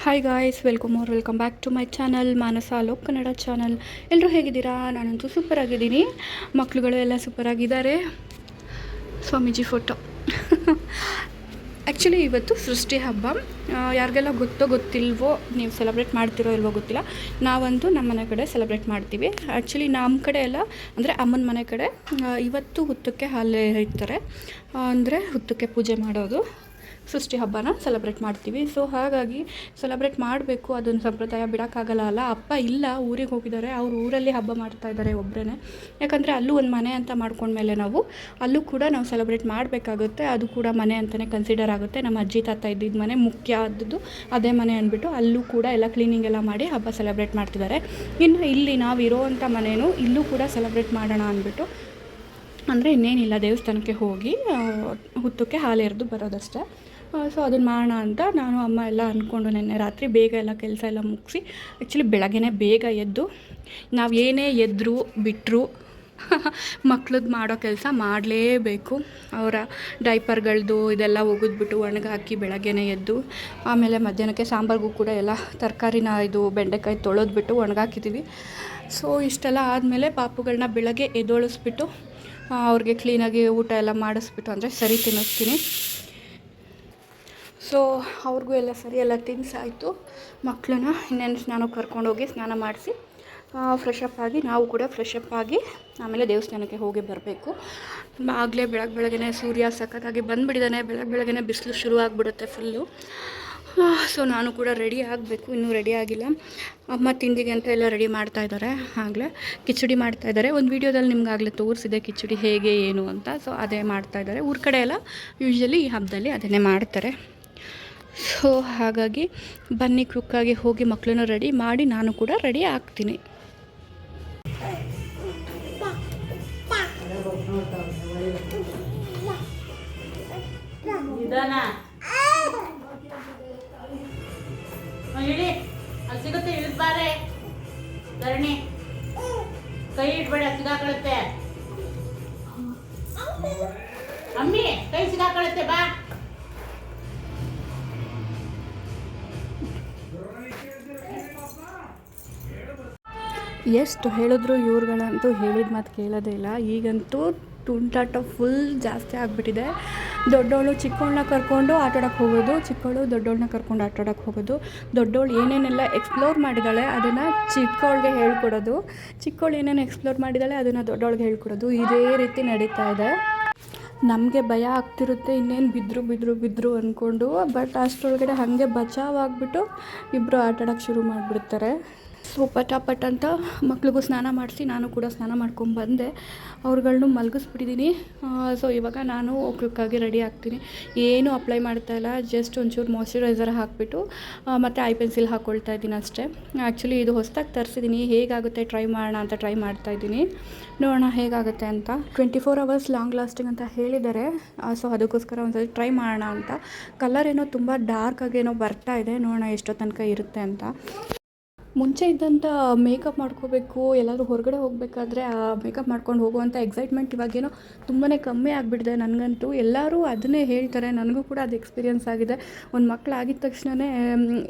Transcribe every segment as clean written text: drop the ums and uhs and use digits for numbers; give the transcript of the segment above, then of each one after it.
Hi guys, welcome back to my channel Manasa Lok Kannada channel. ಎಲ್ಲರೂ ಹೇಗಿದ್ದೀರಾ? ನಾನಂತೂ ಸೂಪರ್ ಆಗಿದ್ದೀನಿ. ಮಕ್ಕಳುಗಳು ಎಲ್ಲ ಸೂಪರ್ ಆಗಿದ್ದಾರೆ. ಸ್ವಾಮೀಜಿ ಫೋಟೋ. ಆ್ಯಕ್ಚುಲಿ ಇವತ್ತು ಸೃಷ್ಟಿ ಹಬ್ಬ. ಯಾರಿಗೆಲ್ಲ ಗೊತ್ತಿಲ್ವೋ, ನೀವು ಸೆಲೆಬ್ರೇಟ್ ಮಾಡ್ತಿರೋ ಇಲ್ವೋ ಗೊತ್ತಿಲ್ಲ. ನಾವಂತೂ ನಮ್ಮ ಮನೆ ಕಡೆ ಸೆಲೆಬ್ರೇಟ್ ಮಾಡ್ತೀವಿ. ಆ್ಯಕ್ಚುಲಿ ನಮ್ಮ ಕಡೆ ಎಲ್ಲ ಅಂದರೆ ಅಮ್ಮನ ಮನೆ ಕಡೆ ಇವತ್ತು ಹುತ್ತಕ್ಕೆ ಹಾಲು ಇರ್ತಾರೆ, ಅಂದರೆ ಹುತ್ತಕ್ಕೆ ಪೂಜೆ ಮಾಡೋದು, ಸೃಷ್ಟಿ ಹಬ್ಬನ ಸೆಲೆಬ್ರೇಟ್ ಮಾಡ್ತೀವಿ. ಸೊ ಹಾಗಾಗಿ ಸೆಲೆಬ್ರೇಟ್ ಮಾಡಬೇಕು, ಅದೊಂದು ಸಂಪ್ರದಾಯ ಬಿಡೋಕ್ಕಾಗಲ್ಲ ಅಲ್ಲ. ಅಪ್ಪ ಇಲ್ಲ, ಊರಿಗೆ ಹೋಗಿದ್ದಾರೆ. ಅವರು ಊರಲ್ಲಿ ಹಬ್ಬ ಮಾಡ್ತಾ ಇದ್ದಾರೆ ಒಬ್ಬರೇ. ಯಾಕಂದರೆ ಅಲ್ಲೂ ಒಂದು ಮನೆ ಅಂತ ಮಾಡ್ಕೊಂಡ್ಮೇಲೆ ನಾವು ಅಲ್ಲೂ ಕೂಡ ನಾವು ಸೆಲೆಬ್ರೇಟ್ ಮಾಡಬೇಕಾಗುತ್ತೆ. ಅದು ಕೂಡ ಮನೆ ಅಂತಲೇ ಕನ್ಸಿಡರ್ ಆಗುತ್ತೆ. ನಮ್ಮ ಅಜ್ಜಿ ತಾತ ಇದ್ದಿದ್ದ ಮನೆ ಮುಖ್ಯ ಆದದ್ದು ಅದೇ ಮನೆ ಅಂದ್ಬಿಟ್ಟು ಅಲ್ಲೂ ಕೂಡ ಎಲ್ಲ ಕ್ಲೀನಿಂಗ್ ಎಲ್ಲ ಮಾಡಿ ಹಬ್ಬ ಸೆಲೆಬ್ರೇಟ್ ಮಾಡ್ತಿದ್ದಾರೆ. ಇನ್ನು ಇಲ್ಲಿ ನಾವು ಇರೋವಂಥ ಮನೇನೂ ಇಲ್ಲೂ ಕೂಡ ಸೆಲೆಬ್ರೇಟ್ ಮಾಡೋಣ ಅಂದ್ಬಿಟ್ಟು, ಅಂದರೆ ಇನ್ನೇನಿಲ್ಲ, ದೇವಸ್ಥಾನಕ್ಕೆ ಹೋಗಿ ಹುತ್ತಕ್ಕೆ ಹಾಲು ಎರೆದು ಬರೋದಷ್ಟೇ. ಸೊ ಅದನ್ನು ಮಾಡೋಣ ಅಂತ ನಾನು ಅಮ್ಮ ಎಲ್ಲ ಅಂದ್ಕೊಂಡು ನೆನ್ನೆ ರಾತ್ರಿ ಬೇಗ ಎಲ್ಲ ಕೆಲಸ ಎಲ್ಲ ಮುಗಿಸಿ, ಆ್ಯಕ್ಚುಲಿ ಬೆಳಗ್ಗೆನೇ ಬೇಗ ಎದ್ದು ನಾವು ಏನೇ ಎದ್ದರೂ ಬಿಟ್ಟರು ಮಕ್ಳದ್ದು ಮಾಡೋ ಕೆಲಸ ಮಾಡಲೇಬೇಕು. ಅವರ ಡೈಪರ್ಗಳದ್ದು ಇದೆಲ್ಲ ಒಗೆದ್ಬಿಟ್ಟು ಒಣಗಾಕಿ ಬೆಳಗ್ಗೆನೇ ಎದ್ದು, ಆಮೇಲೆ ಮಧ್ಯಾಹ್ನಕ್ಕೆ ಸಾಂಬಾರಿಗೂ ಕೂಡ ಎಲ್ಲ ತರಕಾರಿನ ಬೆಂಡೆಕಾಯಿ ತೊಳೆದ್ಬಿಟ್ಟು ಒಣಗಾಕಿದ್ದೀವಿ. ಸೊ ಇಷ್ಟೆಲ್ಲ ಆದಮೇಲೆ ಪಾಪುಗಳನ್ನ ಬೆಳಗ್ಗೆ ಎದ್ದೊಳಿಸ್ಬಿಟ್ಟು ಅವ್ರಿಗೆ ಕ್ಲೀನಾಗಿ ಊಟ ಎಲ್ಲ ಮಾಡಿಸ್ಬಿಟ್ಟು, ಅಂದರೆ ಸರಿ ತಿನ್ನಿಸ್ತೀನಿ. ಸೊ ಅವ್ರಿಗೂ ಎಲ್ಲ ಸರಿ ಎಲ್ಲ ತಿನ್ನಿಸಾಯಿತು. ಮಕ್ಕಳನ್ನ ಇನ್ನೇನು ಸ್ನಾನಕ್ಕೆ ಕರ್ಕೊಂಡೋಗಿ ಸ್ನಾನ ಮಾಡಿಸಿ ಫ್ರೆಶ್ ಅಪ್ ಆಗಿ, ನಾವು ಕೂಡ ಫ್ರೆಶ್ ಅಪ್ ಆಗಿ ಆಮೇಲೆ ದೇವಸ್ಥಾನಕ್ಕೆ ಹೋಗಿ ಬರಬೇಕು. ಆಗಲೇ ಬೆಳಗ್ಗೆ ಸೂರ್ಯ ಸಖತ್ತಾಗಿ ಬಂದುಬಿಟ್ಟಿದ್ದಾನೆ. ಬೆಳಗ್ಗೆ ಬಿಸಿಲು ಶುರು ಆಗಿಬಿಡುತ್ತೆ ಫುಲ್ಲು. ಸೊ ನಾನು ಕೂಡ ರೆಡಿ ಆಗಬೇಕು, ಇನ್ನೂ ರೆಡಿ ಆಗಿಲ್ಲ. ಅಮ್ಮ ತಿಂಡಿಗೆ ಅಂತ ಎಲ್ಲ ರೆಡಿ ಮಾಡ್ತಾಯಿದ್ದಾರೆ. ಆಗಲೇ ಕಿಚಡಿ ಮಾಡ್ತಾಯಿದ್ದಾರೆ. ಒಂದು ವೀಡಿಯೋದಲ್ಲಿ ನಿಮ್ಗಾಗಲೇ ತೋರಿಸಿದೆ ಕಿಚಡಿ ಹೇಗೆ ಏನು ಅಂತ. ಸೊ ಅದೇ ಮಾಡ್ತಾಯಿದ್ದಾರೆ. ಊರ ಕಡೆ ಎಲ್ಲ ಯೂಶ್ವಲಿ ಈ ಹಬ್ಬದಲ್ಲಿ ಅದನ್ನೇ ಮಾಡ್ತಾರೆ. ಸೊ ಹಾಗಾಗಿ ಬನ್ನಿ ಕ್ವಿಕ್ಕಾಗಿ ಹೋಗಿ ಮಕ್ಕಳನ್ನ ರೆಡಿ ಮಾಡಿ ನಾನು ಕೂಡ ರೆಡಿ ಆಗ್ತೀನಿ. ಸಿಗುತ್ತೆ, ಇಳಿಸ್ಬಾರೆ ಧರಣಿ, ಕೈ ಇಟ್ಬೇಡ, ಸಿಗಾಕಳುತ್ತೆ. ಅಮ್ಮಿ ಕೈ ಸಿಗಾಕಳುತ್ತೆ, ಬಾ. ಎಷ್ಟು ಹೇಳಿದ್ರು ಇವ್ರುಗಳಂತೂ ಹೇಳಿದ ಮಾತು ಕೇಳೋದೇ ಇಲ್ಲ. ಈಗಂತೂ ತುಂಟಾಟ ಫುಲ್ ಜಾಸ್ತಿ ಆಗಿಬಿಟ್ಟಿದೆ. ದೊಡ್ಡವಳು ಚಿಕ್ಕವಳನ್ನ ಕರ್ಕೊಂಡು ಆಟಾಡೋಕ್ಕೆ ಹೋಗೋದು, ಚಿಕ್ಕವಳು ದೊಡ್ಡವಳನ್ನ ಕರ್ಕೊಂಡು ಆಟಾಡೋಕ್ಕೆ ಹೋಗೋದು. ದೊಡ್ಡವಳು ಏನೇನೆಲ್ಲ ಎಕ್ಸ್ಪ್ಲೋರ್ ಮಾಡಿದ್ದಾಳೆ ಅದನ್ನು ಚಿಕ್ಕವಳಿಗೆ ಹೇಳ್ಕೊಡೋದು, ಚಿಕ್ಕವಳು ಏನೇನು ಎಕ್ಸ್ಪ್ಲೋರ್ ಮಾಡಿದ್ದಾಳೆ ಅದನ್ನು ದೊಡ್ಡವಳಿಗೆ ಹೇಳ್ಕೊಡೋದು. ಇದೇ ರೀತಿ ನಡೀತಾ ಇದೆ. ನಮಗೆ ಭಯ ಆಗ್ತಿರುತ್ತೆ, ಇನ್ನೇನು ಬಿದ್ದರು ಅಂದ್ಕೊಂಡು. ಬಟ್ ಅಷ್ಟರೊಳಗಡೆ ಹಾಗೆ ಬಚಾವಾಗಿಬಿಟ್ಟು ಇಬ್ಬರು ಆಟಾಡೋಕ್ಕೆ ಶುರು ಮಾಡಿಬಿಡ್ತಾರೆ. ಸೊ ಪಟಾಪಟ್ ಅಂತ ಮಕ್ಳಿಗೂ ಸ್ನಾನ ಮಾಡಿಸಿ ನಾನು ಕೂಡ ಸ್ನಾನ ಮಾಡ್ಕೊಂಡ್ಬಂದೆ. ಅವ್ರುಗಳ್ನು ಮಲಗಿಸ್ಬಿಟ್ಟಿದ್ದೀನಿ. ಸೊ ಇವಾಗ ನಾನು ಕ್ವಿಕ್ಕಾಗಿ ರೆಡಿ ಆಗ್ತೀನಿ. ಏನೂ ಅಪ್ಲೈ ಮಾಡ್ತಾಯಿಲ್ಲ, ಜಸ್ಟ್ ಒಂಚೂರು ಮಾಯ್ಶ್ಚರೈಸರ್ ಹಾಕಿಬಿಟ್ಟು ಮತ್ತು ಐ ಪೆನ್ಸಿಲ್ ಹಾಕ್ಕೊಳ್ತಾ ಇದ್ದೀನಿ ಅಷ್ಟೇ. ಆ್ಯಕ್ಚುಲಿ ಇದು ಹೊಸದಾಗಿ ತರಿಸಿದ್ದೀನಿ, ಹೇಗಾಗುತ್ತೆ ಟ್ರೈ ಮಾಡೋಣ ಅಂತ ಟ್ರೈ ಮಾಡ್ತಾಯಿದ್ದೀನಿ. ನೋಡೋಣ ಹೇಗಾಗುತ್ತೆ ಅಂತ. 24 hours ಲಾಂಗ್ ಲಾಸ್ಟಿಂಗ್ ಅಂತ ಹೇಳಿದ್ದಾರೆ. ಸೊ ಅದಕ್ಕೋಸ್ಕರ ಒಂದ್ಸತಿ ಟ್ರೈ ಮಾಡೋಣ ಅಂತ. ಕಲರ್ ಏನೋ ತುಂಬ ಡಾರ್ಕಾಗೇನೋ ಬರ್ತಾ ಇದೆ, ನೋಡೋಣ ಎಷ್ಟೋ ತನಕ ಇರುತ್ತೆ ಅಂತ. ಮುಂಚೆ ಇದ್ದಂಥ ಮೇಕಪ್ ಮಾಡ್ಕೋಬೇಕು, ಎಲ್ಲಾದರೂ ಹೊರಗಡೆ ಹೋಗಬೇಕಾದ್ರೆ ಆ ಮೇಕಪ್ ಮಾಡ್ಕೊಂಡು ಹೋಗುವಂಥ ಎಕ್ಸೈಟ್ಮೆಂಟ್ ಇವಾಗೇನೋ ತುಂಬಾ ಕಮ್ಮಿ ಆಗಿಬಿಟ್ಟಿದೆ ನನಗಂತೂ. ಎಲ್ಲರೂ ಅದನ್ನೇ ಹೇಳ್ತಾರೆ, ನನಗೂ ಕೂಡ ಅದು ಎಕ್ಸ್ಪೀರಿಯೆನ್ಸ್ ಆಗಿದೆ. ಒಂದು ಮಕ್ಕಳಾಗಿದ್ದ ತಕ್ಷಣವೇ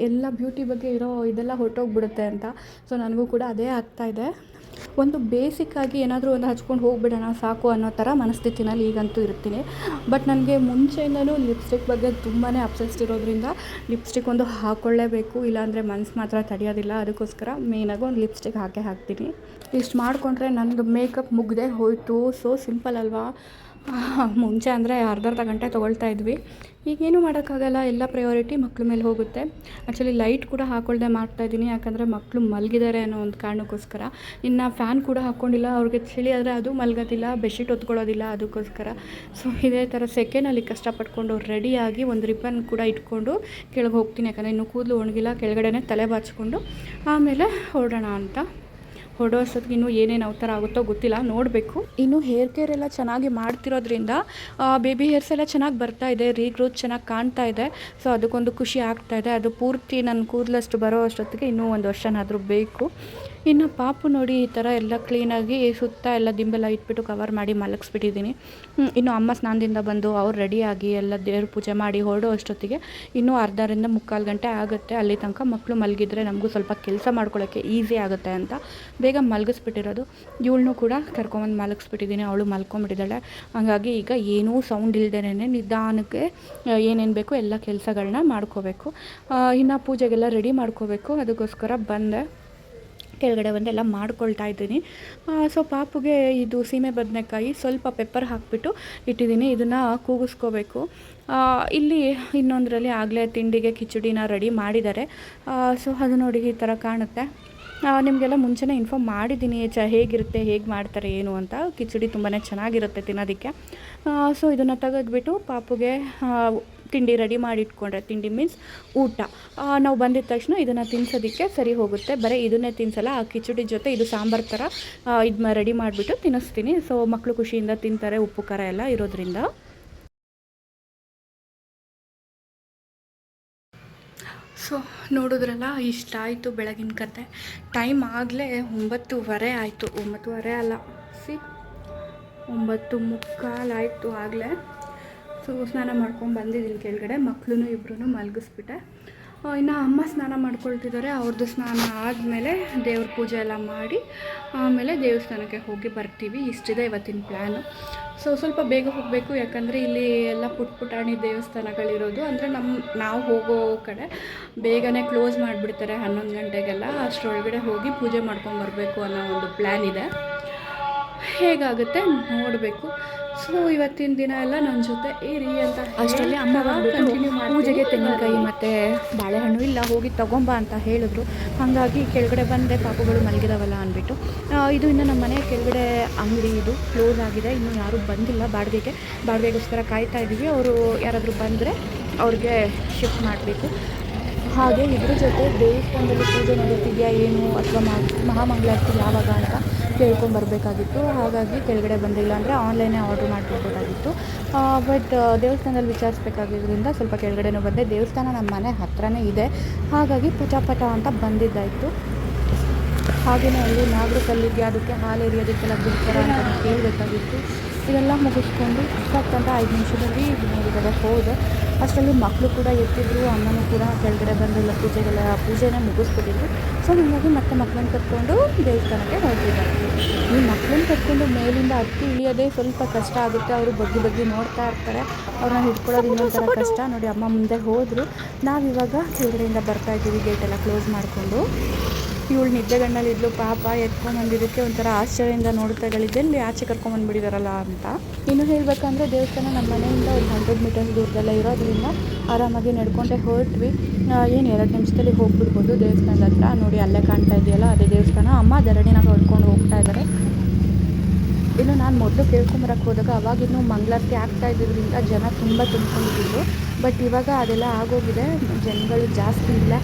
ಎಲ್ಲ ಬ್ಯೂಟಿ ಬಗ್ಗೆ ಇರೋ ಇದೆಲ್ಲ ಹೊರಟೋಗ್ಬಿಡುತ್ತೆ ಅಂತ. ಸೊ ನನಗೂ ಕೂಡ ಅದೇ ಆಗ್ತಾಯಿದೆ. ಒಂದು ಬೇಸಿಕ್ಕಾಗಿ ಏನಾದರೂ ಒಂದು ಹಚ್ಕೊಂಡು ಹೋಗ್ಬಿಡೋಣ ಸಾಕು ಅನ್ನೋ ಥರ ಮನಸ್ಥಿತಿನಲ್ಲಿ ಈಗಂತೂ ಇರ್ತೀನಿ. ಬಟ್ ನನಗೆ ಮುಂಚೆಯಿಂದಲೂ ಲಿಪ್ಸ್ಟಿಕ್ ಬಗ್ಗೆ ತುಂಬಾ ಅಬ್ಸೆಸ್ಡ್ ಇರೋದ್ರಿಂದ ಲಿಪ್ಸ್ಟಿಕ್ ಒಂದು ಹಾಕ್ಕೊಳ್ಳೇಬೇಕು, ಇಲ್ಲಾಂದರೆ ಮನಸ್ಸು ಮಾತ್ರ ತಡೆಯೋದಿಲ್ಲ. ಅದಕ್ಕೋಸ್ಕರ ಮೇಯ್ನಾಗಿ ಒಂದು ಲಿಪ್ಸ್ಟಿಕ್ ಹಾಕ್ತೀನಿ. ಇಷ್ಟು ಮಾಡಿಕೊಂಡ್ರೆ ನನ್ನದು ಮೇಕಪ್ ಮುಗ್ದೇ ಹೋಯಿತು. ಸೊ ಸಿಂಪಲ್ ಅಲ್ವಾ? ಮುಂಚೆ ಅಂದರೆ ಅರ್ಧ ಗಂಟೆ ತೊಗೊಳ್ತಾ ಇದ್ವಿ. ಈಗೇನು ಮಾಡೋಕ್ಕಾಗಲ್ಲ, ಎಲ್ಲ ಪ್ರಯಾರಿಟಿ ಮಕ್ಳ ಮೇಲೆ ಹೋಗುತ್ತೆ. ಆ್ಯಕ್ಚುಲಿ ಲೈಟ್ ಕೂಡ ಹಾಕ್ಕೊಳ್ದೆ ಮಾಡ್ತಾಯಿದ್ದೀನಿ, ಯಾಕಂದರೆ ಮಕ್ಕಳು ಮಲಗಿದ್ದಾರೆ ಅನ್ನೋ ಒಂದು ಕಾರಣಕ್ಕೋಸ್ಕರ. ಇನ್ನು ಫ್ಯಾನ್ ಕೂಡ ಹಾಕ್ಕೊಂಡಿಲ್ಲ, ಅವ್ರಿಗೆ ಚಳಿ ಆದರೆ ಅದು ಮಲಗೋದಿಲ್ಲ, ಬೆಡ್ಶೀಟ್ ಹೊತ್ಕೊಳ್ಳೋದಿಲ್ಲ, ಅದಕ್ಕೋಸ್ಕರ. ಸೊ ಇದೇ ಥರ ಸೆಕೆಂಡಲ್ಲಿ ಕಷ್ಟಪಟ್ಕೊಂಡು ರೆಡಿಯಾಗಿ ಒಂದು ರಿಬ್ಬನ್ ಕೂಡ ಇಟ್ಕೊಂಡು ಕೆಳಗೆ ಹೋಗ್ತೀನಿ. ಯಾಕಂದರೆ ಇನ್ನೂ ಕೂದಲು ಒಣಗಿಲ್ಲ, ಕೆಳಗಡೆನೇ ತಲೆ ಬಾಚಿಕೊಂಡು ಆಮೇಲೆ ಹೊರಡೋಣ ಅಂತ. ಹೊರಡೋ ಅಷ್ಟೊತ್ತಿಗೆ ಇನ್ನೂ ಏನೇನು ಅವತಾರ ಆಗುತ್ತೋ ಗೊತ್ತಿಲ್ಲ, ನೋಡಬೇಕು. ಇನ್ನು ಹೇರ್ ಕೇರ್ ಎಲ್ಲ ಚೆನ್ನಾಗಿ ಮಾಡ್ತಿರೋದ್ರಿಂದ ಬೇಬಿ ಹೇರ್ಸ್ ಎಲ್ಲ ಚೆನ್ನಾಗಿ ಬರ್ತಾ ಇದೆ, ರೀಗ್ರೋತ್ ಚೆನ್ನಾಗಿ ಕಾಣ್ತಾ ಇದೆ. ಸೊ ಅದಕ್ಕೊಂದು ಖುಷಿ ಆಗ್ತಾಯಿದೆ. ಅದು ಪೂರ್ತಿ ನನ್ನ ಕೂದಲಷ್ಟು ಬರೋ ಅಷ್ಟೊತ್ತಿಗೆ ಇನ್ನೂ 1 ವರ್ಷನಾದರೂ ಬೇಕು. ಇನ್ನು ಪಾಪು ನೋಡಿ ಈ ಥರ ಎಲ್ಲ ಕ್ಲೀನಾಗಿ ಸುತ್ತ ಎಲ್ಲ ದಿಂಬೆಲ್ಲ ಇಟ್ಬಿಟ್ಟು ಕವರ್ ಮಾಡಿ ಮಲಗಿಸ್ಬಿಟ್ಟಿದ್ದೀನಿ. ಇನ್ನು ಅಮ್ಮ ಸ್ನಾನದಿಂದ ಬಂದು ಅವ್ರು ರೆಡಿಯಾಗಿ ಎಲ್ಲ ದೇವ್ರ ಪೂಜೆ ಮಾಡಿ ಹೊರಡೋ ಅಷ್ಟೊತ್ತಿಗೆ ಇನ್ನೂ ಅರ್ಧರಿಂದ ಮುಕ್ಕಾಲು ಗಂಟೆ ಆಗುತ್ತೆ. ಅಲ್ಲಿ ತನಕ ಮಕ್ಕಳು ಮಲಗಿದ್ರೆ ನಮಗೂ ಸ್ವಲ್ಪ ಕೆಲಸ ಮಾಡ್ಕೊಳ್ಳೋಕ್ಕೆ ಈಸಿ ಆಗುತ್ತೆ ಅಂತ ಬೇಗ ಮಲಗಿಸ್ಬಿಟ್ಟಿರೋದು. ಇವಳನ್ನೂ ಕೂಡ ಕರ್ಕೊಂಬಂದು ಮಲಗಿಸ್ಬಿಟ್ಟಿದ್ದೀನಿ. ಅವಳು ಮಲ್ಕೊಂಬಿಟ್ಟಿದ್ದಾಳೆ. ಹಾಗಾಗಿ ಈಗ ಏನೂ ಸೌಂಡ್ ಇಲ್ದೇನೆ ನಿಧಾನಕ್ಕೆ ಏನೇನು ಬೇಕು ಎಲ್ಲ ಕೆಲಸಗಳನ್ನ ಮಾಡ್ಕೋಬೇಕು. ಇನ್ನು ಪೂಜೆಗೆಲ್ಲ ರೆಡಿ ಮಾಡ್ಕೋಬೇಕು. ಅದಕ್ಕೋಸ್ಕರ ಬಂದೆ, ಕೆಳಗಡೆ ಬಂದು ಎಲ್ಲ ಮಾಡ್ಕೊಳ್ತಾ ಇದ್ದೀನಿ. ಸೊ ಪಾಪುಗೆ ಇದು ಸೀಮೆ ಬದನೆಕಾಯಿ ಸ್ವಲ್ಪ ಪೆಪ್ಪರ್ ಹಾಕಿಬಿಟ್ಟು ಇಟ್ಟಿದ್ದೀನಿ. ಇದನ್ನು ಕೂಗಿಸ್ಕೋಬೇಕು. ಇಲ್ಲಿ ಇನ್ನೊಂದರಲ್ಲಿ ಆಗಲೇ ತಿಂಡಿಗೆ ಕಿಚಡಿನ ರೆಡಿ ಮಾಡಿದ್ದಾರೆ. ಸೊ ಅದು ನೋಡಿ ಈ ಥರ ಕಾಣುತ್ತೆ. ನಿಮಗೆಲ್ಲ ಮುಂಚೆನೇ ಇನ್ಫಾರ್ಮ್ ಮಾಡಿದ್ದೀನಿ ಹೇಗಿರುತ್ತೆ, ಹೇಗೆ ಮಾಡ್ತಾರೆ ಏನು ಅಂತ. ಕಿಚಡಿ ತುಂಬಾ ಚೆನ್ನಾಗಿರುತ್ತೆ ತಿನ್ನೋದಕ್ಕೆ. ಸೊ ಇದನ್ನು ತೆಗೆದ್ಬಿಟ್ಟು ಪಾಪುಗೆ ತಿಂಡಿ ರೆಡಿ ಮಾಡಿ ಇಟ್ಕೊಂಡ್ರೆ, ತಿಂಡಿ ಮೀನ್ಸ್ ಊಟ, ನಾವು ಬಂದಿದ ತಕ್ಷಣ ಇದನ್ನು ತಿನ್ನಿಸೋದಕ್ಕೆ ಸರಿ ಹೋಗುತ್ತೆ. ಬರೀ ಇದನ್ನೇ ತಿನ್ನಿಸಲ್ಲ, ಆ ಕಿಚಡಿ ಜೊತೆ ಇದು ಸಾಂಬಾರು ಥರ ಇದು ರೆಡಿ ಮಾಡಿಬಿಟ್ಟು ತಿನ್ನಿಸ್ತೀನಿ. ಸೊ ಮಕ್ಕಳು ಖುಷಿಯಿಂದ ತಿಂತಾರೆ, ಉಪ್ಪು ಖಾರ ಎಲ್ಲ ಇರೋದ್ರಿಂದ. ಸೊ ನೋಡಿದ್ರಲ್ಲ, ಇಷ್ಟ ಆಯಿತು ಬೆಳಗಿನ ಕತೆ. ಟೈಮ್ ಆಗಲೇ 9:15 ಆಯಿತು. 9:15 ಅಲ್ಲ, 9:45 ಆಯಿತು ಆಗಲೇ. ಸೊ ಸ್ನಾನ ಮಾಡ್ಕೊಂಡು ಬಂದಿದ್ದೀನಿ ಕೆಳಗಡೆ. ಮಕ್ಕಳೂ ಇಬ್ಬರೂ ಮಲಗಿಸ್ಬಿಟ್ಟೆ. ಇನ್ನು ಅಮ್ಮ ಸ್ನಾನ ಮಾಡ್ಕೊಳ್ತಿದ್ದಾರೆ. ಅವ್ರದ್ದು ಸ್ನಾನ ಆದಮೇಲೆ ದೇವ್ರ ಪೂಜೆ ಎಲ್ಲ ಮಾಡಿ ಆಮೇಲೆ ದೇವಸ್ಥಾನಕ್ಕೆ ಹೋಗಿ ಬರ್ತೀವಿ. ಇಷ್ಟಿದೆ ಇವತ್ತಿನ ಪ್ಲ್ಯಾನು. ಸೊ ಸ್ವಲ್ಪ ಬೇಗ ಹೋಗಬೇಕು, ಯಾಕಂದರೆ ಇಲ್ಲಿ ಎಲ್ಲ ಪುಟಾಣಿ ದೇವಸ್ಥಾನಗಳಿರೋದು. ಅಂದರೆ ನಾವು ಹೋಗೋ ಕಡೆ ಬೇಗನೆ ಕ್ಲೋಸ್ ಮಾಡಿಬಿಡ್ತಾರೆ 11 ಗಂಟೆಗೆಲ್ಲ. ಅಷ್ಟರೊಳಗಡೆ ಹೋಗಿ ಪೂಜೆ ಮಾಡ್ಕೊಂಡು ಬರಬೇಕು ಅನ್ನೋ ಒಂದು ಪ್ಲ್ಯಾನ್ ಇದೆ. ಹೇಗಾಗುತ್ತೆ ನೋಡಬೇಕು. ಸೊ ಇವತ್ತಿನ ದಿನ ಎಲ್ಲ ನನ್ನ ಜೊತೆ ಇರಿ ಅಂತ ಅಷ್ಟರಲ್ಲಿ ಅಮ್ಮ ಕಂಟಿನ್ಯೂ ಮಾಡಿ ಪೂಜೆಗೆ ತೆಂಗಿನಕಾಯಿ ಮತ್ತು ಬಾಳೆಹಣ್ಣು ಇಲ್ಲ, ಹೋಗಿ ತೊಗೊಂಬ ಅಂತ ಹೇಳಿದ್ರು. ಹಾಗಾಗಿ ಕೆಳಗಡೆ ಬಂದೆ, ಪಾಪುಗಳು ಮಲಗಿದಾವಲ್ಲ ಅಂದ್ಬಿಟ್ಟು. ಇದು ಇನ್ನು ನಮ್ಮ ಮನೆ ಕೆಳಗಡೆ ಅಂಗಡಿ ಇದು ಕ್ಲೋಸ್ ಆಗಿದೆ. ಇನ್ನೂ ಯಾರೂ ಬಂದಿಲ್ಲ. ಬಾಡಿಗೆಗೋಸ್ಕರ ಕಾಯ್ತಾ ಇದ್ದೀವಿ. ಅವರು ಯಾರಾದರೂ ಬಂದರೆ ಅವ್ರಿಗೆ ಶಿಫ್ಟ್ ಮಾಡಬೇಕು. ಹಾಗೆ ಇದ್ರ ಜೊತೆ ದೇವಸ್ಥಾನದಲ್ಲಿ ಪೂಜೆ ನಡೀತಿದೆಯಾ ಏನು ಅಥವಾ ಮಹಾಮಂಗಳಾರತಿ ಯಾವಾಗ ಅಂತ ಕೇಳ್ಕೊಂಬರ್ಬೇಕಾಗಿತ್ತು. ಹಾಗಾಗಿ ಕೆಳಗಡೆ ಬಂದಿಲ್ಲ, ಅಂದರೆ ಆನ್ಲೈನೇ ಆರ್ಡ್ರ್ ಮಾಡಿಬಿಡ್ಬೋದಾಗಿತ್ತು. ಬಟ್ ದೇವಸ್ಥಾನದಲ್ಲಿ ವಿಚಾರಿಸ್ಬೇಕಾಗಿದ್ದರಿಂದ ಸ್ವಲ್ಪ ಕೆಳಗಡೆನೂ ಬಂದೆ. ದೇವಸ್ಥಾನ ನಮ್ಮ ಮನೆ ಹತ್ರನೇ ಇದೆ, ಹಾಗಾಗಿ ಪಟ ಅಂತ ಬಂದಿದ್ದಾಯಿತು. ಹಾಗೆಯೇ ಅಲ್ಲಿ ನಾಗರ ಕಲ್ಲಿಗೆ ಅದಕ್ಕೆ ಹಾಲು ಎರಿಯೋದಕ್ಕೆಲ್ಲ ಬಿಡ್ತಾರೆ ಅಂತ ಕೇಳಬೇಕಾಗಿತ್ತು. ಇದೆಲ್ಲ ಮುಗಿಸ್ಕೊಂಡು ಇಷ್ಟಕ್ಕಂತ 5 ನಿಮಿಷದಲ್ಲಿ ಇವಾಗ ಹೋದೆ. ಅಷ್ಟರಲ್ಲಿ ಮಕ್ಕಳು ಕೂಡ ಎತ್ತಿದ್ರು, ಅಮ್ಮನೂ ಕೂಡ ಕೆಳಗಡೆ ಬಂದಿಲ್ಲ, ಪೂಜೆನೇ ಮುಗಿಸ್ಬಿಟ್ಟಿದ್ರು. ಸೊ ಹಾಗಾಗಿ ಮತ್ತೆ ಮಕ್ಕಳನ್ನ ಕರ್ಕೊಂಡು ದೇವಸ್ಥಾನಕ್ಕೆ ಹೊರಟಿದ್ದಾರೆ. ಈ ಮಕ್ಕಳನ್ನ ಕರ್ಕೊಂಡು ಮೇಲಿಂದ ಹತ್ತಿ ಇಳಿಯೋದೇ ಸ್ವಲ್ಪ ಕಷ್ಟ ಆಗುತ್ತೆ. ಅವರು ಬಗ್ಗಿ ನೋಡ್ತಾ ಇರ್ತಾರೆ. ಅವ್ರನ್ನ ಹಿಡ್ಕೊಳ್ಳೋದು ಇನ್ನೊಂಥರ ಕಷ್ಟ. ನೋಡಿ ಅಮ್ಮ ಮುಂದೆ ಹೋದರು. ನಾವಿವಾಗ ಕೆಳಗಡೆಯಿಂದ ಬರ್ತಾಯಿದ್ದೀವಿ, ಗೇಟೆಲ್ಲ ಕ್ಲೋಸ್ ಮಾಡಿಕೊಂಡು. ಇವಳು ನಿದ್ದೆಗಣ್ಣಲ್ಲಿದ್ಲು ಪಾಪ. ಎತ್ಕೊಂಡ್ಬಂದಿದ್ದಕ್ಕೆ ಒಂಥರ ಆಶ್ಚರ್ಯದಿಂದ ನೋಡ್ತಾ ಇದ್ದಲ್ಲಿದ್ದಲ್ಲಿ ಆಚೆ ಕರ್ಕೊಂಬಂದುಬಿಟ್ಟಿದಾರಲ್ಲ ಅಂತ. ಇನ್ನು ಹೇಳಬೇಕಂದ್ರೆ ದೇವಸ್ಥಾನ ನಮ್ಮ ಮನೆಯಿಂದ ಒಂದು 100 ಮೀಟರ್ಸ್ ದೂರದಲ್ಲೇ ಇರೋದ್ರಿಂದ ಆರಾಮಾಗಿ ನಡ್ಕೊಂಡೇ ಹೊರಟ್ವಿ. ಏನು 2 ನಿಮಿಷದಲ್ಲಿ ಹೋಗ್ಬಿಡ್ಬೋದು ದೇವಸ್ಥಾನದ ಹತ್ರ. ನೋಡಿ ಅಲ್ಲೇ ಕಾಣ್ತಾ ಇದೆಯಲ್ಲ, ಅದೇ ದೇವಸ್ಥಾನ. ಅಮ್ಮ ಧರಣಿನಾಗ ಹೊಡ್ಕೊಂಡು ಹೋಗ್ತಾ ಇದ್ದಾರೆ. ಇನ್ನು ನಾನು ಮೊದಲು ಕೇಳ್ಕೊಂಬರಕ್ಕೆ ಹೋದಾಗ ಅವಾಗಿನ್ನೂ ಮಂಗಳಾರತಿ ಆಗ್ತಾ ಇದ್ದಿದ್ದರಿಂದ ಜನ ತುಂಬ ತುಂಬ್ಕೊಂಡಿದ್ರು. ಬಟ್ ಇವಾಗ ಅದೆಲ್ಲ ಆಗೋಗಿದೆ, ಜನಗಳು ಜಾಸ್ತಿ ಇಲ್ಲ.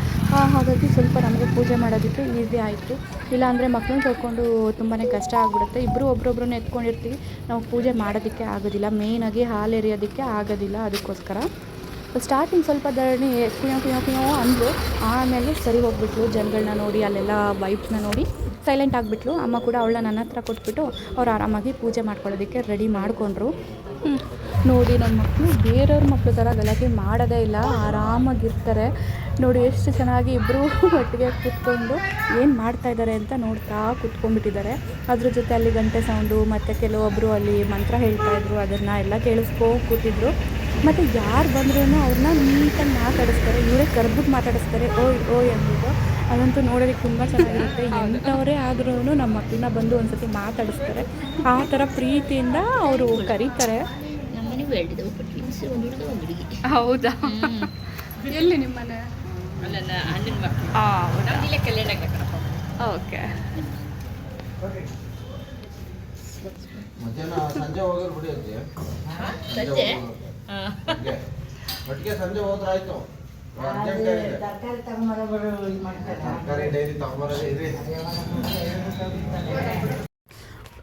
ಹಾಗಾಗಿ ಸ್ವಲ್ಪ ನಮಗೆ ಪೂಜೆ ಮಾಡೋದಕ್ಕೆ ಈಸಿ ಆಯಿತು. ಇಲ್ಲಾಂದರೆ ಮಕ್ಕಳನ್ನ ಕರ್ಕೊಂಡು ತುಂಬಾ ಕಷ್ಟ ಆಗಿಬಿಡುತ್ತೆ. ಇಬ್ಬರು ಒಬ್ರೊಬ್ರನ್ನ ಎತ್ಕೊಂಡಿರ್ತೀವಿ, ನಾವು ಪೂಜೆ ಮಾಡೋದಕ್ಕೆ ಆಗೋದಿಲ್ಲ. ಮೇಯ್ನಾಗಿ ಹಾಲು ಎರಿಯೋದಕ್ಕೆ ಆಗೋದಿಲ್ಲ. ಅದಕ್ಕೋಸ್ಕರ ಸ್ಟಾರ್ಟಿಂಗ್ ಸ್ವಲ್ಪ ಧರಣಿ ಕುಯ್ಯೋ ಅಂದರು. ಆಮೇಲೆ ಸರಿ ಹೋಗ್ಬಿಟ್ಲು. ಜನಗಳನ್ನ ನೋಡಿ, ಅಲ್ಲೆಲ್ಲ ವೈಬ್ಸ್ನ ನೋಡಿ ಸೈಲೆಂಟ್ ಆಗಿಬಿಟ್ಲು. ಅಮ್ಮ ಕೂಡ ಅವಳನ್ನ ನನ್ನ ಹತ್ರ ಕೊಟ್ಬಿಟ್ಟು ಅವ್ರು ಆರಾಮಾಗಿ ಪೂಜೆ ಮಾಡ್ಕೊಳ್ಳೋದಕ್ಕೆ ರೆಡಿ ಮಾಡಿಕೊಂಡ್ರು. ನೋಡಿ ನಮ್ಮ ಮಕ್ಕಳು ಬೇರೆಯವ್ರ ಮಕ್ಕಳು ಥರ ಗಲಾಟೆ ಮಾಡೋದೇ ಇಲ್ಲ, ಆರಾಮಾಗಿರ್ತಾರೆ. ನೋಡಿ ಎಷ್ಟು ಚೆನ್ನಾಗಿ ಇಬ್ಬರು ಒಟ್ಟಿಗೆ ಕೂತ್ಕೊಂಡು ಏನು ಮಾಡ್ತಾಯಿದ್ದಾರೆ ಅಂತ ನೋಡ್ತಾ ಕೂತ್ಕೊಂಡ್ಬಿಟ್ಟಿದ್ದಾರೆ. ಅದ್ರ ಜೊತೆ ಅಲ್ಲಿ ಗಂಟೆ ಸೌಂಡು ಮತ್ತು ಕೆಲವೊಬ್ಬರು ಅಲ್ಲಿ ಮಂತ್ರ ಹೇಳ್ತಾಯಿದ್ರು, ಅದನ್ನು ಎಲ್ಲ ಕೂತಿದ್ರು. ಮತ್ತು ಯಾರು ಬಂದ್ರೂ ಅವ್ರನ್ನ ನೀಟಾಗಿ ಮಾತಾಡಿಸ್ತಾರೆ. ಇವರೇ ಕರೆದ್ಬಿಟ್ಟು ಮಾತಾಡಿಸ್ತಾರೆ, ಓಯ್ ಅಂದ್ಬಿಟ್ಟು. ಅದಂತೂ ನೋಡೋದಕ್ಕೆ ತುಂಬ ಚೆನ್ನಾಗಿರುತ್ತೆ. ಎಂಥವರೇ ಆದ್ರೂ ನಮ್ಮ ಮಕ್ಕಳನ್ನ ಬಂದು ಒಂದು ಸತಿ ಮಾತಾಡಿಸ್ತಾರೆ. ಆ ಥರ ಪ್ರೀತಿಯಿಂದ ಅವರು ಕರೀತಾರೆ. ಹೌದಾ? ಎಲ್ಲಿ ನಿಮ್ಮ ಮನೆ? ಓಕೆ. ಸಂಜೆ ಹೋದ್ರೆ ಆಯ್ತು. ತರಕಾರಿ ಡೈರಿ ತಗೊಂಬರೋದು.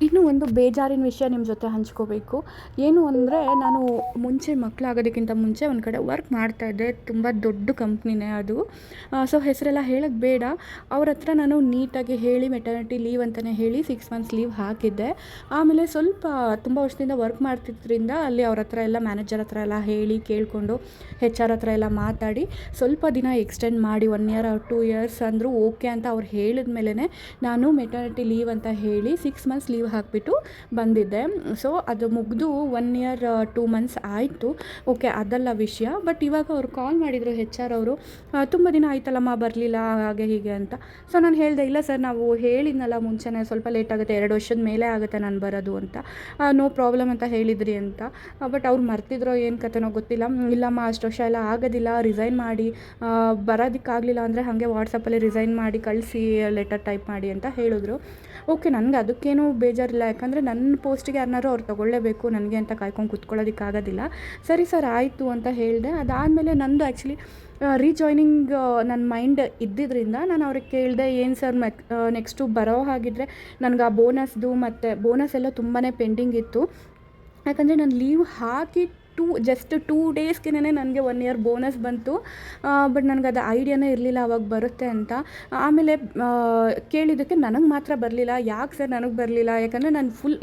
ಇನ್ನೂ ಒಂದು ಬೇಜಾರಿನ ವಿಷಯ ನಿಮ್ಮ ಜೊತೆ ಹಂಚ್ಕೋಬೇಕು. ಏನು ಅಂದರೆ, ನಾನು ಮುಂಚೆ ಮಕ್ಕಳಾಗೋದಕ್ಕಿಂತ ಮುಂಚೆ ಒಂದು ಕಡೆ ವರ್ಕ್ ಮಾಡ್ತಾಯಿದ್ದೆ. ತುಂಬ ದೊಡ್ಡ ಕಂಪ್ನಿನೇ ಅದು. ಸೊ ಹೆಸರೆಲ್ಲ ಹೇಳೋದು ಬೇಡ. ಅವ್ರ ಹತ್ರ ನಾನು ನೀಟಾಗಿ ಹೇಳಿ ಮೆಟರ್ನಿಟಿ ಲೀವ್ ಅಂತಲೇ ಹೇಳಿ 6 ಮಂತ್ಸ್ ಲೀವ್ ಹಾಕಿದ್ದೆ. ಆಮೇಲೆ ಸ್ವಲ್ಪ ತುಂಬ ವರ್ಷದಿಂದ ವರ್ಕ್ ಮಾಡ್ತಿದ್ದರಿಂದ ಅಲ್ಲಿ ಅವ್ರ ಹತ್ರ ಎಲ್ಲ ಮ್ಯಾನೇಜರ್ ಹತ್ರ ಎಲ್ಲ ಹೇಳಿ ಕೇಳಿಕೊಂಡು HR ಹತ್ರ ಎಲ್ಲ ಮಾತಾಡಿ ಸ್ವಲ್ಪ ದಿನ ಎಕ್ಸ್ಟೆಂಡ್ ಮಾಡಿ 1 ಇಯರ್ or 2 ಇಯರ್ಸ್ ಅಂದರು ಓಕೆ ಅಂತ ಅವ್ರು ಹೇಳಿದ ಮೇಲೇ ನಾನು ಮೆಟರ್ನಿಟಿ ಲೀವ್ ಅಂತ ಹೇಳಿ 6 ಮಂತ್ಸ್ ಲೀವ್ ಹಾಕಿಬಿಟ್ಟು ಬಂದಿದ್ದೆ. ಸೊ ಅದು ಮುಗಿದು 1 ಇಯರ್ 2 ಮಂತ್ಸ್ ಆಯಿತು. ಓಕೆ, ಅದಲ್ಲ ವಿಷಯ. ಬಟ್ ಇವಾಗ ಅವ್ರು ಕಾಲ್ ಮಾಡಿದರು HR ಅವರು, ತುಂಬ ದಿನ ಆಯ್ತಲ್ಲಮ್ಮ ಬರಲಿಲ್ಲ ಹಾಗೆ ಹೀಗೆ ಅಂತ. ಸೊ ನಾನು ಹೇಳಿದೆ, ಇಲ್ಲ ಸರ್, ನಾವು ಹೇಳಿದ್ನಲ್ಲ ಮುಂಚೆನೇ ಸ್ವಲ್ಪ ಲೇಟ್ ಆಗುತ್ತೆ, 2 ವರ್ಷದ ಮೇಲೆ ಆಗುತ್ತೆ ನಾನು ಬರೋದು ಅಂತ. ನೋ ಪ್ರಾಬ್ಲಮ್ ಅಂತ ಹೇಳಿದ್ರಿ ಅಂತ. ಬಟ್ ಅವ್ರು ಮರ್ತಿದ್ರೋ ಏನು ಕತೆನೋ ಗೊತ್ತಿಲ್ಲ. ಇಲ್ಲಮ್ಮ ಅಷ್ಟು ವರ್ಷ ಎಲ್ಲ ಆಗೋದಿಲ್ಲ, ರಿಸೈನ್ ಮಾಡಿ ಬರೋದಕ್ಕಾಗಲಿಲ್ಲ ಅಂದರೆ ಹಾಗೆ ವಾಟ್ಸಪ್ಪಲ್ಲಿ ರಿಸೈನ್ ಮಾಡಿ ಕಳಿಸಿ ಲೆಟರ್ ಟೈಪ್ ಮಾಡಿ ಅಂತ ಹೇಳಿದ್ರು. ಓಕೆ, ನನಗೆ ಅದಕ್ಕೇನೂ ಬೇಜಾರಿಲ್ಲ. ಯಾಕಂದರೆ ನನ್ನ ಪೋಸ್ಟಿಗೆ ಯಾರನ್ನಾರು ಅವ್ರು ತೊಗೊಳ್ಳೇಬೇಕು, ನನಗೆ ಅಂತ ಕಾಯ್ಕೊಂಡು ಕೂತ್ಕೊಳ್ಳೋದಕ್ಕಾಗೋದಿಲ್ಲ. ಸರಿ ಸರ್ ಆಯಿತು ಅಂತ ಹೇಳಿದೆ. ಅದಾದಮೇಲೆ ನಂದು ಆ್ಯಕ್ಚುಲಿ ರೀಜಾಯ್ನಿಂಗ್ ನನ್ನ ಮೈಂಡ್ ಇದ್ದಿದ್ದರಿಂದ ನಾನು ಅವ್ರಿಗೆ ಕೇಳಿದೆ, ಏನು ಸರ್ ನೆಕ್ಸ್ಟು ಬರೋ ಹಾಗಿದ್ರೆ ನನಗೆ ಆ ಬೋನಸ್ದು ಮತ್ತು ಬೋನಸ್ ಎಲ್ಲ ತುಂಬಾ ಪೆಂಡಿಂಗ್ ಇತ್ತು. ಯಾಕಂದರೆ ನಾನು ಲೀವ್ ಹಾಕಿ ಜಸ್ಟ್ 2 ಡೇಸ್ಗೆ ನನಗೆ 1 ಇಯರ್ ಬೋನಸ್ ಬಂತು. ಬಟ್ ನನಗೆ ಅದು ಐಡಿಯಾನೇ ಇರಲಿಲ್ಲ ಅವಾಗ ಬರುತ್ತೆ ಅಂತ. ಆಮೇಲೆ ಕೇಳಿದ್ದಕ್ಕೆ ನನಗೆ ಮಾತ್ರ ಬರಲಿಲ್ಲ. ಯಾಕೆ ಸರ್ ನನಗೆ ಬರಲಿಲ್ಲ? ಯಾಕಂದರೆ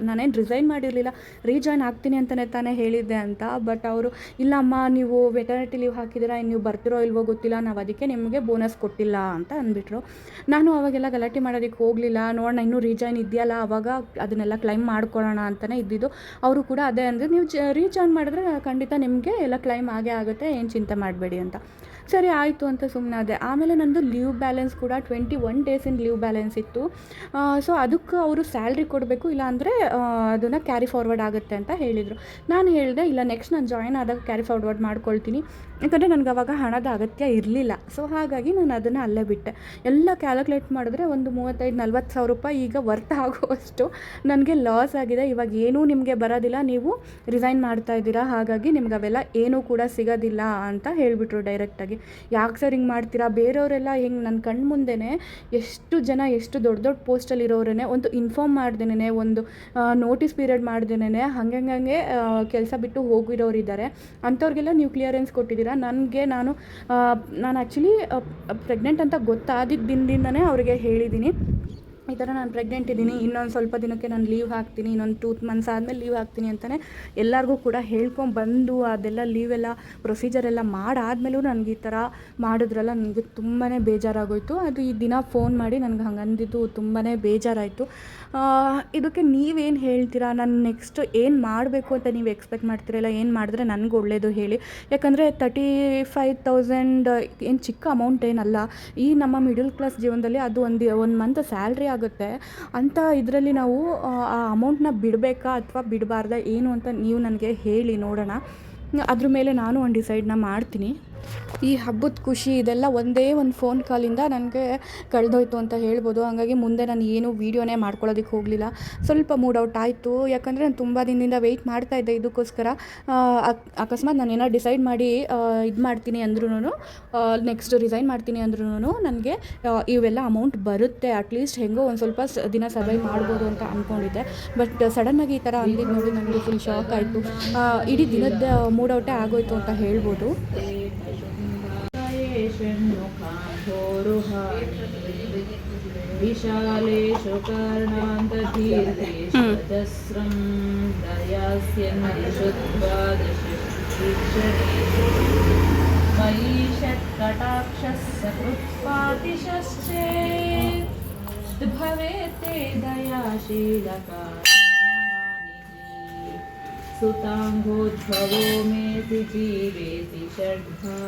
ನಾನೇನು ರಿಸೈನ್ ಮಾಡಿರಲಿಲ್ಲ, ರೀಜಾಯ್ನ್ ಆಗ್ತೀನಿ ಅಂತಲೇ ತಾನೇ ಹೇಳಿದ್ದೆ ಅಂತ. ಬಟ್ ಅವರು, ಇಲ್ಲಮ್ಮ ನೀವು ವೆಟರ್ನಿಟಿ ಲೀವ್ ಹಾಕಿದ್ದೀರಾ, ಇನ್ನು ನೀವು ಬರ್ತಿರೋ ಇಲ್ವೋ ಗೊತ್ತಿಲ್ಲ, ನಾವು ಅದಕ್ಕೆ ನಿಮಗೆ ಬೋನಸ್ ಕೊಟ್ಟಿಲ್ಲ ಅಂತ ಅಂದ್ಬಿಟ್ರು. ನಾನು ಅವಾಗೆಲ್ಲ ಗಲಾಟೆ ಮಾಡೋದಕ್ಕೆ ಹೋಗಲಿಲ್ಲ. ನೋಡೋಣ, ಇನ್ನೂ ರೀಜಾಯ್ನ್ ಇದೆಯಲ್ಲ, ಆವಾಗ ಅದನ್ನೆಲ್ಲ ಕ್ಲೈಮ್ ಮಾಡ್ಕೊಳ್ಳೋಣ ಅಂತಲೇ ಇದ್ದಿದ್ದು. ಅವರು ಕೂಡ ಅದೇ ಅಂದರೆ, ನೀವು ರೀಜಾಯ್ನ್ ಮಾಡಿದ್ರೆ ಖಂಡಿತ ನಿಮಗೆ ಎಲ್ಲ ಕ್ಲೈಮ್ ಆಗೇ ಆಗುತ್ತೆ, ಏನು ಚಿಂತೆ ಮಾಡಬೇಡಿ ಅಂತ. ಸರಿ ಆಯಿತು ಅಂತ ಸುಮ್ಮನೆ ಅದೇ. ಆಮೇಲೆ ನಂದು ಲೀವ್ ಬ್ಯಾಲೆನ್ಸ್ ಕೂಡ 21 ಡೇಸಿನ ಲೀವ್ ಬ್ಯಾಲೆನ್ಸ್ ಇತ್ತು. ಸೊ ಅದಕ್ಕೆ ಅವರು ಸ್ಯಾಲ್ರಿ ಕೊಡಬೇಕು, ಇಲ್ಲಾಂದರೆ ಅದನ್ನು ಕ್ಯಾರಿ ಫಾರ್ವರ್ಡ್ ಆಗುತ್ತೆ ಅಂತ ಹೇಳಿದರು. ನಾನು ಹೇಳಿದೆ, ಇಲ್ಲ ನೆಕ್ಸ್ಟ್ ನಾನು ಜಾಯ್ನ್ ಆದಾಗ ಕ್ಯಾರಿ ಫಾರ್ವರ್ಡ್ ಮಾಡ್ಕೊಳ್ತೀನಿ, ಯಾಕಂದರೆ ನನಗೆ ಅವಾಗ ಹಣದ ಅಗತ್ಯ ಇರಲಿಲ್ಲ. ಸೊ ಹಾಗಾಗಿ ನಾನು ಅದನ್ನು ಅಲ್ಲೇ ಬಿಟ್ಟೆ. ಎಲ್ಲ ಕ್ಯಾಲ್ಕುಲೇಟ್ ಮಾಡಿದ್ರೆ ಒಂದು 35-40 ಸಾವಿರ ರೂಪಾಯಿ ಈಗ ವರ್ತ್ ಆಗುವಷ್ಟು ನನಗೆ ಲಾಸ್ ಆಗಿದೆ. ಇವಾಗ ಏನೂ ನಿಮಗೆ ಬರೋದಿಲ್ಲ, ನೀವು ರಿಸೈನ್ ಮಾಡ್ತಾಯಿದ್ದೀರಾ, ಹಾಗಾಗಿ ನಿಮ್ಗೆ ಅವೆಲ್ಲ ಏನೂ ಕೂಡ ಸಿಗೋದಿಲ್ಲ ಅಂತ ಹೇಳಿಬಿಟ್ರು ಡೈರೆಕ್ಟಾಗಿ. ಯಾಕೆ ಸರ್ ಹಿಂಗೆ ಮಾಡ್ತೀರಾ? ಬೇರೆಯವರೆಲ್ಲ ಹಿಂಗೆ ನನ್ನ ಕಣ್ಣು ಮುಂದೆನೇ ಎಷ್ಟು ಜನ ಎಷ್ಟು ದೊಡ್ಡ ದೊಡ್ಡ ಪೋಸ್ಟಲ್ಲಿರೋರೇ ಒಂದು ಇನ್ಫಾರ್ಮ್ ಮಾಡ್ದೇನೆ, ಒಂದು ನೋಟಿಸ್ ಪೀರಿಯಡ್ ಮಾಡ್ದೇನೆ ಹಂಗೆ ಕೆಲಸ ಬಿಟ್ಟು ಹೋಗಿರೋರಿದ್ದಾರೆ. ಅಂಥವ್ರಿಗೆಲ್ಲ ನೀವು ಕ್ಲಿಯರೆನ್ಸ್ ಕೊಟ್ಟಿದ್ದೀರಾ. ನಾನು ಆ್ಯಕ್ಚುಲಿ ಪ್ರೆಗ್ನೆಂಟ್ ಅಂತ ಗೊತ್ತಾದಿದ್ದ ದಿನದಿಂದನೇ ಅವರಿಗೆ ಹೇಳಿದ್ದೀನಿ, ಈ ಥರ ನಾನು ಪ್ರೆಗ್ನೆಂಟ್ ಇದ್ದೀನಿ, ಇನ್ನೊಂದು ಸ್ವಲ್ಪ ದಿನಕ್ಕೆ ನಾನು ಲೀವ್ ಹಾಕ್ತೀನಿ, ಇನ್ನೊಂದು 2 ಮಂತ್ಸ್ ಆದಮೇಲೆ ಲೀವ್ ಹಾಕ್ತೀನಿ ಅಂತಲೇ ಎಲ್ಲರಿಗೂ ಕೂಡ ಹೇಳ್ಕೊಂಬಂದು ಅದೆಲ್ಲ ಲೀವೆಲ್ಲ ಪ್ರೊಸೀಜರೆಲ್ಲ ಮಾಡಾದ್ಮೇಲೂ ನನಗೆ ಈ ಥರ ಮಾಡಿದ್ರಲ್ಲ, ನನಗೆ ತುಂಬಾ ಬೇಜಾರಾಗೋಯಿತು. ಅದು ಈ ದಿನ ಫೋನ್ ಮಾಡಿ ನನಗೆ ಹಂಗೆ ಅಂದಿದ್ದು ತುಂಬಾ ಬೇಜಾರಾಯಿತು. ಇದಕ್ಕೆ ನೀವೇನು ಹೇಳ್ತೀರಾ? ನಾನು ನೆಕ್ಸ್ಟ್ ಏನು ಮಾಡಬೇಕು ಅಂತ ನೀವು ಎಕ್ಸ್ಪೆಕ್ಟ್ ಮಾಡ್ತೀರಲ್ಲ, ಏನು ಮಾಡಿದ್ರೆ ನನಗೆ ಒಳ್ಳೆಯದು ಹೇಳಿ. ಯಾಕಂದರೆ 35,000 ಏನು ಚಿಕ್ಕ ಅಮೌಂಟ್ ಏನಲ್ಲ. ಈ ನಮ್ಮ ಮಿಡಲ್ ಕ್ಲಾಸ್ ಜೀವನದಲ್ಲಿ ಅದು ಒಂದು ಮಂತ್ ಸ್ಯಾಲ್ರಿ ಆಗುತ್ತೆ. ಅಂಥ ಇದರಲ್ಲಿ ನಾವು ಆ ಅಮೌಂಟ್ನ ಬಿಡಬೇಕಾ ಅಥವಾ ಬಿಡಬಾರ್ದಾ ಏನು ಅಂತ ನೀವು ನನಗೆ ಹೇಳಿ ನೋಡೋಣ. ಅದ್ರ ಮೇಲೆ ನಾನು ಒಂದು ಡಿಸೈಡ್ನ ಮಾಡ್ತೀನಿ. ಈ ಹಬ್ಬದ ಖುಷಿ ಇದೆಲ್ಲ ಒಂದೇ ಒಂದು ಫೋನ್ ಕಾಲಿಂದ ನನಗೆ ಕಳೆದೋಯ್ತು ಅಂತ ಹೇಳ್ಬೋದು. ಹಾಗಾಗಿ ಮುಂದೆ ನಾನು ಏನೂ ವೀಡಿಯೋನೇ ಮಾಡ್ಕೊಳ್ಳೋದಕ್ಕೆ ಹೋಗಲಿಲ್ಲ. ಸ್ವಲ್ಪ ಮೂಡ್ ಔಟ್ ಆಯಿತು. ಯಾಕಂದರೆ ನಾನು ತುಂಬ ದಿನದಿಂದ ವೆಯ್ಟ್ ಮಾಡ್ತಾಯಿದ್ದೆ ಇದಕ್ಕೋಸ್ಕರ. ಅಕಸ್ಮಾತ್ ನಾನು ಏನೋ ಡಿಸೈಡ್ ಮಾಡಿ ಇದು ಮಾಡ್ತೀನಿ ಅಂದ್ರೂ, ನೆಕ್ಸ್ಟ್ ರಿಸೈನ್ ಮಾಡ್ತೀನಿ ಅಂದ್ರೂ ನನಗೆ ಇವೆಲ್ಲ ಅಮೌಂಟ್ ಬರುತ್ತೆ. ಅಟ್ಲೀಸ್ಟ್ ಹೆಂಗೋ ಒಂದು ಸ್ವಲ್ಪ ದಿನ ಸರ್ವೈವ್ ಮಾಡ್ಬೋದು ಅಂತ ಅಂದ್ಕೊಂಡಿದ್ದೆ. ಬಟ್ ಸಡನ್ನಾಗಿ ಈ ಥರ ಅಂದಿದ್ದು ನೋಡಿ ನನಗೆ ಫುಲ್ ಶಾಕ್ ಆಯಿತು. ಇಡೀ ದಿನದ ಮೂಡ್ ಔಟೇ ಆಗೋಯ್ತು ಅಂತ ಹೇಳ್ಬೋದು. ವಿಶಾಲೇಶು ಕರ್ಣಾಂತತೀರ್ಥೇಶು ದಸ್ರಂ ದಯಾಸ್ಯನ್ನಿಷು ದ್ವಾದಶೀಕ್ಷಣೇಷು ಮಯಿ ಷಟ್ಕಟಾಕ್ಷಃ ಸಕೃತ್ಪಾತಿಶ್ಚೇತ್ ಭವೇತ್ತೇ ದಯಾಶೀಲಕಾರಮಹಾನಿಃ ಸುತಾಂಗೋದ್ಭವೋ ಮೇತಿ ಜೀವೇತಿ ಷಡ್ಭಾ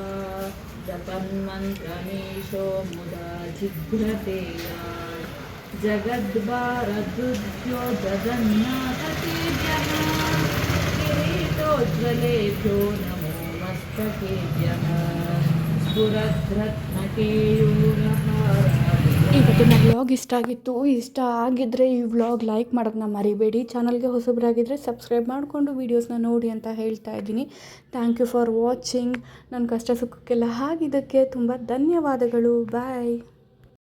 ಜಪನ್ಮಂತ್ರಮೀಶೋ ಮುದಾ ಜಿಘ್ರತೆ ಜಗದ್ಭಾರದುದ್ಯೋ ಜಗನ್ನಾಥಕೇಭ್ಯಃ ಕಿರೀಟೋಜ್ವಲೇಭ್ಯೋ ನಮೋ ಮಸ್ತಕೇಭ್ಯಃ ಸ್ಫುರದ್ರತ್ನಕೇಯೂರಹಾರ. ಇವತ್ತಿನ ವ್ಲಾಗ್ ಇಷ್ಟ ಆಗಿದ್ದರೆ ಈ ವ್ಲಾಗ್ ಲೈಕ್ ಮಾಡೋದನ್ನ ಮರಿಬೇಡಿ. ಚಾನಲ್ಗೆ ಹೊಸಬರಾಗಿದ್ದರೆ ಸಬ್ಸ್ಕ್ರೈಬ್ ಮಾಡಿಕೊಂಡು ವೀಡಿಯೋಸ್ನ ನೋಡಿ ಅಂತ ಹೇಳ್ತಾ ಇದ್ದೀನಿ. Thank you for watching. ನನ್ನ ಕಷ್ಟ ಸುಖಕ್ಕೆಲ್ಲ ಆಗಿದ್ದಕ್ಕೆ ತುಂಬ ಧನ್ಯವಾದಗಳು. ಬಾಯ್.